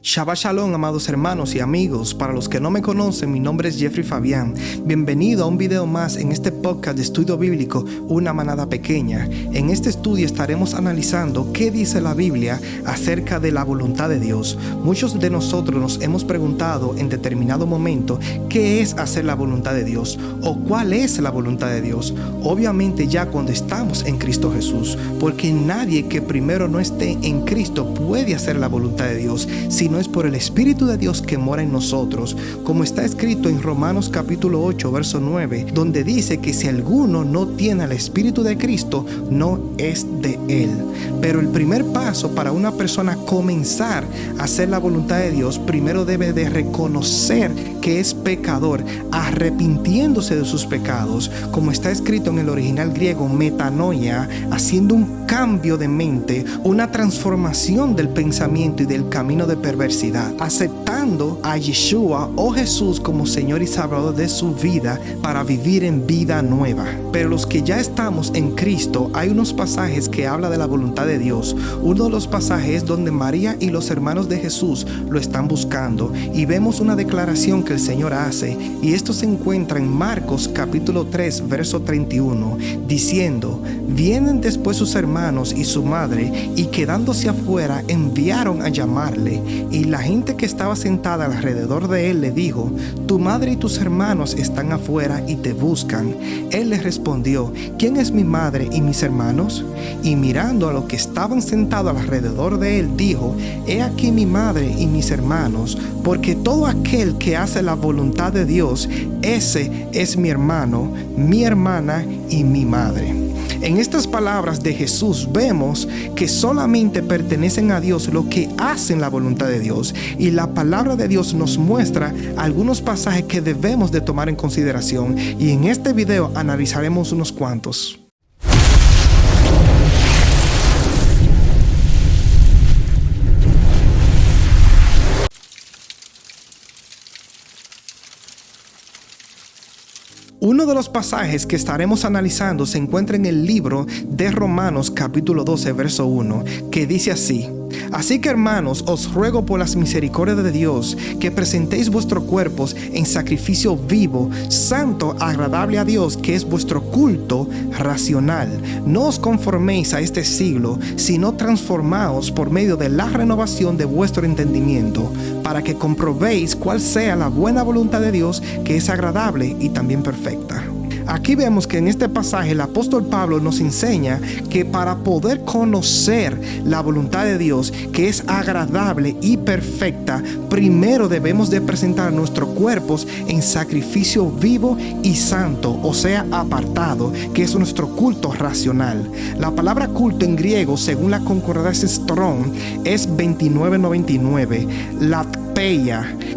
Shabbat Shalom, amados hermanos y amigos. Para los que no me conocen, mi nombre es Jeffrey Fabián. Bienvenido a un video más en este podcast de estudio bíblico, Una Manada Pequeña. En este estudio estaremos analizando qué dice la Biblia acerca de la voluntad de Dios. Muchos de nosotros nos hemos preguntado en determinado momento qué es hacer la voluntad de Dios o cuál es la voluntad de Dios. Obviamente ya cuando estamos en Cristo Jesús, porque nadie que primero no esté en Cristo puede hacer la voluntad de Dios, no es por el Espíritu de Dios que mora en nosotros, como está escrito en Romanos capítulo 8, verso 9, donde dice que si alguno no tiene el Espíritu de Cristo, no es de Él. Pero el primer paso para una persona comenzar a hacer la voluntad de Dios, primero debe de reconocer que es pecador, arrepintiéndose de sus pecados, como está escrito en el original griego, metanoia, haciendo un cambio de mente, una transformación del pensamiento y del camino de perversidad, aceptando a Yeshua o Jesús como Señor y Salvador de su vida para vivir en vida nueva. Pero los que ya estamos en Cristo, hay unos pasajes que habla de la voluntad de Dios. Uno de los pasajes es donde María y los hermanos de Jesús lo están buscando y vemos una declaración que el Señor hace, y esto se encuentra en Marcos capítulo 3 verso 31, diciendo: vienen después sus hermanos y su madre, y quedándose afuera enviaron a llamarle, y la gente que estaba sentada alrededor de él le dijo: tu madre y tus hermanos están afuera y te buscan. Él les respondió: ¿quién es mi madre y mis hermanos? Y mirando a los que estaban sentados alrededor de él, dijo: he aquí mi madre y mis hermanos, porque todo aquel que hace la voluntad de Dios, ese es mi hermano, mi hermana y mi madre. En estas palabras de Jesús vemos que solamente pertenecen a Dios los que hacen la voluntad de Dios, y la palabra de Dios nos muestra algunos pasajes que debemos de tomar en consideración, y en este video analizaremos unos cuantos. Uno de los pasajes que estaremos analizando se encuentra en el libro de Romanos capítulo 12 verso 1, que dice así: así que, hermanos, os ruego por las misericordias de Dios que presentéis vuestros cuerpos en sacrificio vivo, santo, agradable a Dios, que es vuestro culto racional. No os conforméis a este siglo, sino transformaos por medio de la renovación de vuestro entendimiento, para que comprobéis cuál sea la buena voluntad de Dios, que es agradable y también perfecta. Aquí vemos que en este pasaje el apóstol Pablo nos enseña que para poder conocer la voluntad de Dios, que es agradable y perfecta, primero debemos de presentar nuestros cuerpos en sacrificio vivo y santo, o sea, apartado, que es nuestro culto racional. La palabra culto en griego, según la concordancia Strong, es 2999.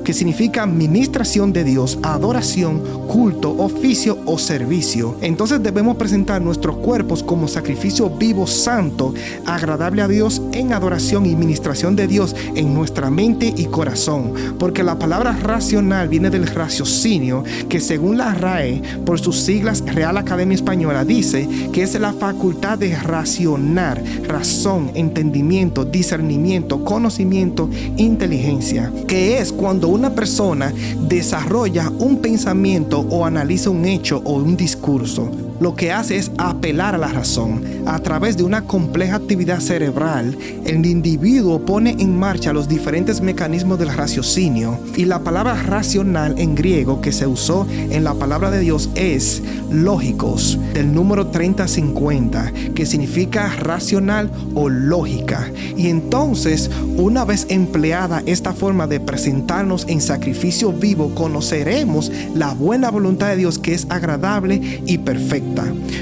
Que significa ministración de Dios, adoración, culto, oficio o servicio. Entonces debemos presentar nuestros cuerpos como sacrificio vivo, santo, agradable a Dios, en adoración y ministración de Dios en nuestra mente y corazón, porque la palabra racional viene del raciocinio, que según la RAE, por sus siglas Real Academia Española, dice que es la facultad de racionar, razón, entendimiento, discernimiento, conocimiento, inteligencia, que es cuando una persona desarrolla un pensamiento o analiza un hecho o un discurso. Lo que hace es apelar a la razón. A través de una compleja actividad cerebral, el individuo pone en marcha los diferentes mecanismos del raciocinio, y la palabra racional en griego que se usó en la palabra de Dios es lógicos, del número 3050, que significa racional o lógica. Y entonces, una vez empleada esta forma de presentarnos en sacrificio vivo, conoceremos la buena voluntad de Dios, que es agradable y perfecta.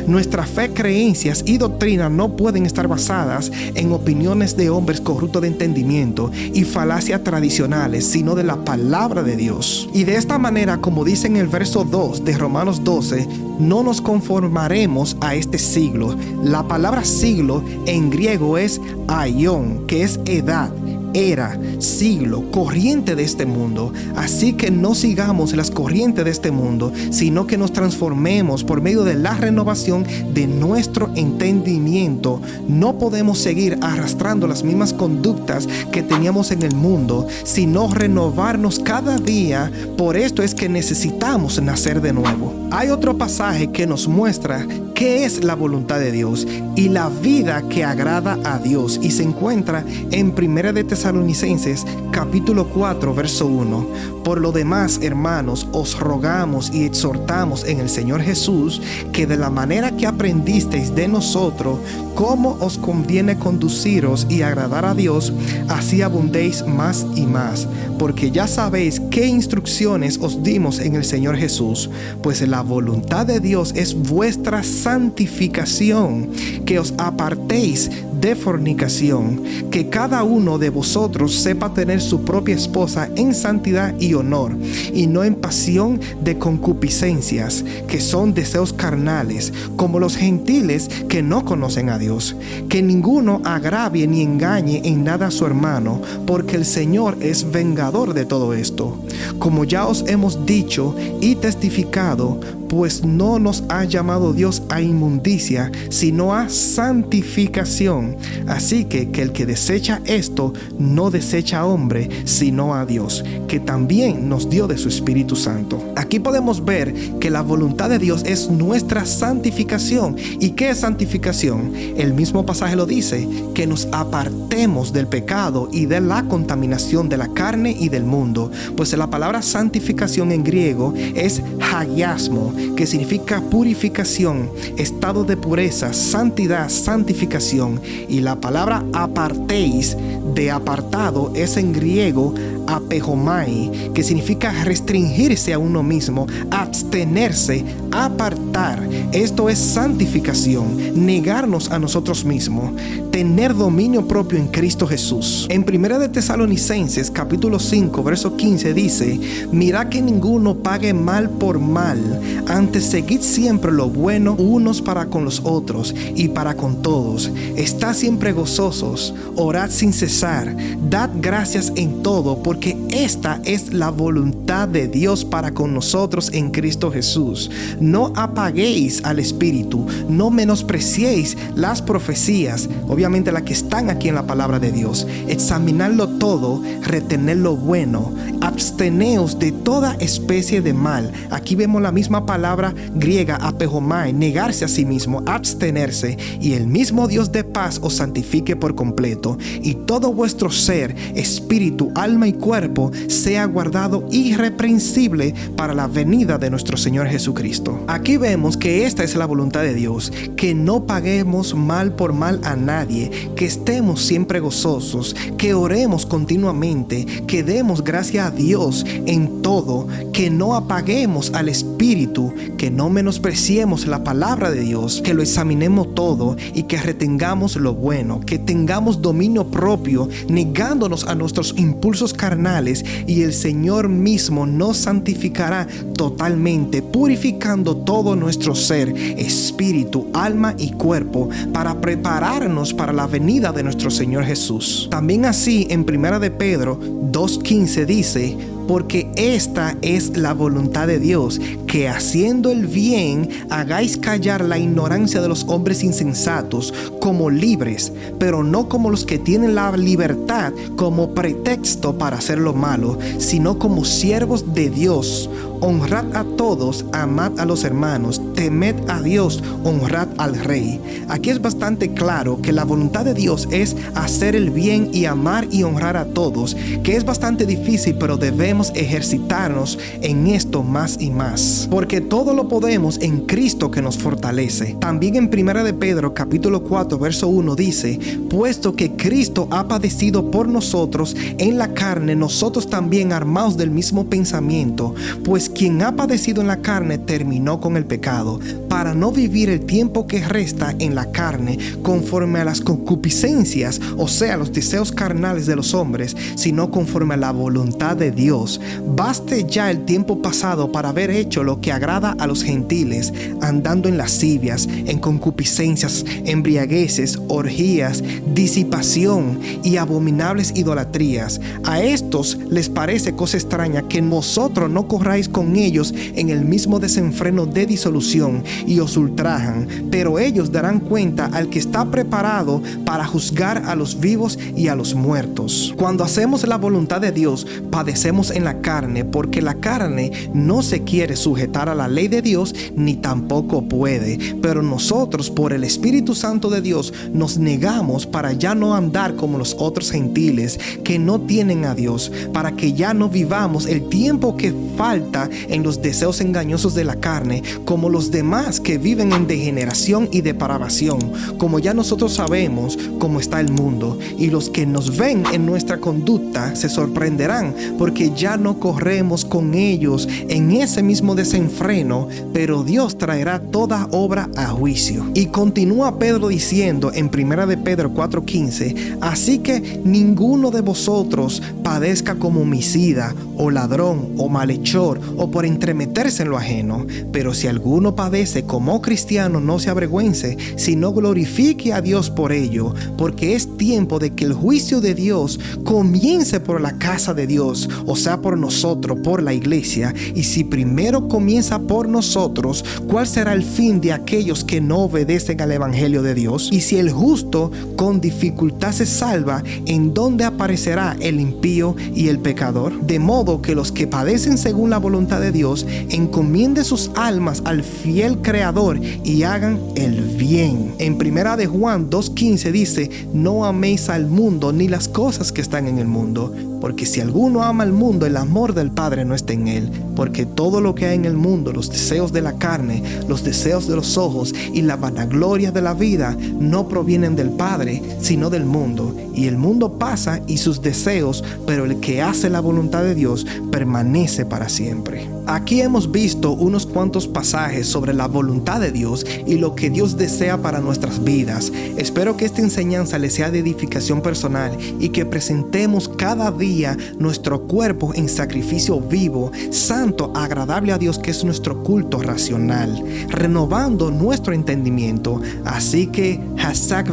Nuestra fe, creencias y doctrina no pueden estar basadas en opiniones de hombres corruptos de entendimiento y falacias tradicionales, sino de la palabra de Dios. Y de esta manera, como dice en el verso 2 de Romanos 12, no nos conformaremos a este siglo. La palabra siglo en griego es aion, que es edad, era, siglo, corriente de este mundo. Así que no sigamos las corrientes de este mundo, sino que nos transformemos por medio de la renovación de nuestro entendimiento. No podemos seguir arrastrando las mismas conductas que teníamos en el mundo, sino renovarnos cada día. Por esto es que necesitamos nacer de nuevo. Hay otro pasaje que nos muestra qué es la voluntad de Dios y la vida que agrada a Dios, y se encuentra en 1 de Tesalonicenses capítulo 4 verso 1. Por lo demás, hermanos, os rogamos y exhortamos en el Señor Jesús que de la manera que aprendisteis de nosotros cómo os conviene conduciros y agradar a Dios, así abundéis más y más, porque ya sabéis qué instrucciones os dimos en el Señor Jesús. Pues la voluntad de Dios es vuestra santificación, que os apartéis de fornicación, que cada uno de vosotros sepa tener su propia esposa en santidad y honor, y no en pasión de concupiscencias, que son deseos carnales, como los gentiles que no conocen a Dios. Que ninguno agravie ni engañe en nada a su hermano, porque el Señor es vengador de todo esto. Como ya os hemos dicho y testificado, pues no nos ha llamado Dios a inmundicia, sino a santificación. Así que el que desecha esto, no desecha a hombre, sino a Dios, que también nos dio de su Espíritu Santo. Aquí podemos ver que la voluntad de Dios es nuestra santificación. ¿Y qué es santificación? El mismo pasaje lo dice, que nos apartemos del pecado y de la contaminación de la carne y del mundo. Pues la palabra santificación en griego es hagiasmo, que significa purificación, estado de pureza, santidad, santificación. Y la palabra apartéis, de apartado, es en griego apejomai, que significa restringirse a uno mismo, abstenerse, apartar. Esto es santificación, negarnos a nosotros mismos, tener dominio propio en Cristo Jesús. En 1 de Tesalonicenses capítulo 5 verso 15 dice: mirad que ninguno pague mal por mal, antes seguid siempre lo bueno unos para con los otros y para con todos. Estad siempre gozosos, orad sin cesar, dad gracias en todo, porque esta es la voluntad de Dios para con nosotros en Cristo Jesús. No apaguéis al Espíritu, no menospreciéis las profecías, obviamente las que están aquí en la palabra de Dios. Examinadlo todo, retened lo bueno, absteneos de toda especie de mal. Aquí vemos la misma palabra griega, apejomai, negarse a sí mismo, abstenerse, y el mismo Dios de paz os santifique por completo, y todo vuestro ser, espíritu, alma y cuerpo sea guardado irreprensible para la venida de nuestro Señor Jesucristo. Aquí vemos que esta es la voluntad de Dios, que no paguemos mal por mal a nadie, que estemos siempre gozosos, que oremos continuamente, que demos gracias a Dios en todo, que no apaguemos al Espíritu, que no menospreciemos la palabra de Dios, que lo examinemos todo y que retengamos lo bueno, que tengamos dominio propio, negándonos a nuestros impulsos carnales, y el Señor mismo nos santificará totalmente, purificando todo nuestro ser, espíritu, alma y cuerpo, para prepararnos para la venida de nuestro Señor Jesús. También así en 1 de Pedro 2:15 dice: porque esta es la voluntad de Dios, que haciendo el bien hagáis callar la ignorancia de los hombres insensatos, como libres, pero no como los que tienen la libertad como pretexto para hacer lo malo, sino como siervos de Dios. Honrad a todos, amad a los hermanos, temed a Dios, honrad al Rey. Aquí es bastante claro que la voluntad de Dios es hacer el bien y amar y honrar a todos, que es bastante difícil, pero debemos ejercitarnos en esto más y más, porque todo lo podemos en Cristo que nos fortalece. También en 1 de Pedro capítulo 4 verso 1 dice: puesto que Cristo ha padecido por nosotros en la carne, nosotros también armados del mismo pensamiento, pues quien ha padecido en la carne terminó con el pecado, para no vivir el tiempo que resta en la carne conforme a las concupiscencias, o sea, los deseos carnales de los hombres, sino conforme a la voluntad de Dios. Dios, baste ya el tiempo pasado para haber hecho lo que agrada a los gentiles, andando en lascivias, en concupiscencias, embriagueces, orgías, disipación y abominables idolatrías. A estos les parece cosa extraña que vosotros no corráis con ellos en el mismo desenfreno de disolución y os ultrajan, pero ellos darán cuenta al que está preparado para juzgar a los vivos y a los muertos. Cuando hacemos la voluntad de Dios, padecemos en la carne, porque la carne no se quiere sujetar a la ley de Dios, ni tampoco puede. Pero nosotros, por el Espíritu Santo de Dios, nos negamos para ya no andar como los otros gentiles que no tienen a Dios, para que ya no vivamos el tiempo que falta en los deseos engañosos de la carne, como los demás que viven en degeneración y depravación. Como ya nosotros sabemos cómo está el mundo, y los que nos ven en nuestra conducta se sorprenderán, porque ya no corremos con ellos en ese mismo desenfreno, pero Dios traerá toda obra a juicio. Y continúa Pedro diciendo en 1 de Pedro 4:15: así que ninguno de vosotros padezca como homicida, o ladrón, o malhechor, o por entremeterse en lo ajeno. Pero si alguno padece como cristiano, no se avergüence, sino glorifique a Dios por ello, porque es tiempo de que el juicio de Dios comience por la casa de Dios, o sea, por nosotros, por la iglesia. Y si primero comienza por nosotros, ¿cuál será el fin de aquellos que no obedecen al evangelio de Dios? Y si el justo con dificultad se salva, ¿en dónde aparecerá el impío y el pecador? De modo que los que padecen según la voluntad de Dios encomienden sus almas al fiel Creador y hagan el bien. En 1 de Juan 2:15 dice: no améis al mundo ni las cosas que están en el mundo, porque si alguno ama al mundo, el amor del Padre no está en él. Porque todo lo que hay en el mundo, los deseos de la carne, los deseos de los ojos y la vanagloria de la vida, no provienen del Padre, sino del mundo. Y el mundo pasa y sus deseos, pero el que hace la voluntad de Dios permanece para siempre. Aquí hemos visto unos cuantos pasajes sobre la voluntad de Dios y lo que Dios desea para nuestras vidas. Espero que esta enseñanza les sea de edificación personal y que presentemos cada día nuestro cuerpo en sacrificio vivo, santo, agradable a Dios, que es nuestro culto racional, renovando nuestro entendimiento. Así que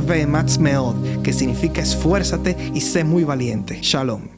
#VeMatzMeod, que significa esfuérzate y sé muy valiente. Shalom.